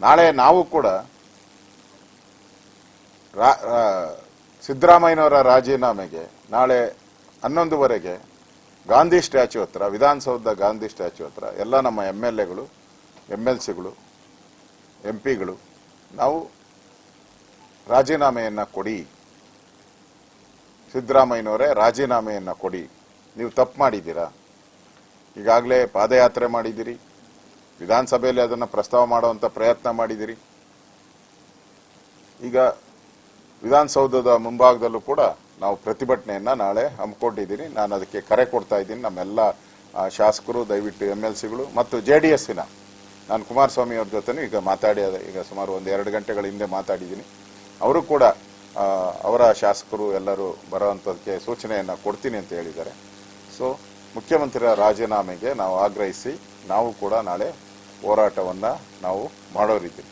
ನಾಳೆ ನಾವು ಕೂಡ ಸಿದ್ದರಾಮಯ್ಯನವರ ರಾಜೀನಾಮೆಗೆ ನಾಳೆ 11:00 ಗಾಂಧಿ ಸ್ಟ್ಯಾಚ್ಯೂ ಹತ್ರ, ವಿಧಾನಸೌಧ ಗಾಂಧಿ ಸ್ಟ್ಯಾಚ್ಯೂ ಹತ್ರ ಎಲ್ಲ ನಮ್ಮ MLAಗಳು, MLCಗಳು, MP ಗಳು ನಾವು ರಾಜೀನಾಮೆಯನ್ನ ಕೊಡಿ, ಸಿದ್ದರಾಮಯ್ಯನವರೇ ರಾಜೀನಾಮೆಯನ್ನ ಕೊಡಿ, ನೀವು ತಪ್ಪು ಮಾಡಿದ್ದೀರಾ, ಈಗಾಗಲೇ ಪಾದಯಾತ್ರೆ ಮಾಡಿದ್ದೀರಿ, ವಿಧಾನಸಭೆಯಲ್ಲಿ ಅದನ್ನು ಪ್ರಸ್ತಾವ ಮಾಡುವಂತ ಪ್ರಯತ್ನ ಮಾಡಿದಿರಿ, ಈಗ ವಿಧಾನಸೌಧದ ಮುಂಭಾಗದಲ್ಲೂ ಕೂಡ ನಾವು ಪ್ರತಿಭಟನೆಯನ್ನ ನಾಳೆ ಹಮ್ಮಿಕೊಂಡಿದ್ದೀನಿ. ನಾನು ಅದಕ್ಕೆ ಕರೆ ಕೊಡ್ತಾ ಇದ್ದೀನಿ. ನಮ್ಮೆಲ್ಲ ಶಾಸಕರು ದಯವಿಟ್ಟು MLCಗಳು ಮತ್ತು JDSನ ನಾನು ಕುಮಾರಸ್ವಾಮಿ ಅವ್ರ ಜೊತೆ ಈಗ ಸುಮಾರು 1-2 ಗಂಟೆಗಳ ಹಿಂದೆ ಮಾತಾಡಿದ್ದೀನಿ. ಅವರು ಕೂಡ ಅವರ ಶಾಸಕರು ಎಲ್ಲರೂ ಬರುವಂತದಕ್ಕೆ ಸೂಚನೆಯನ್ನ ಕೊಡ್ತೀನಿ ಅಂತ ಹೇಳಿದ್ದಾರೆ. ಸೊ ಮುಖ್ಯಮಂತ್ರಿಯ ರಾಜೀನಾಮೆಗೆ ನಾವು ಆಗ್ರಹಿಸಿ ನಾವು ಕೂಡ ನಾಳೆ ಹೋರಾಟವನ್ನ ನಾವು ಮಾಡೋರಿದ್ದೀವಿ.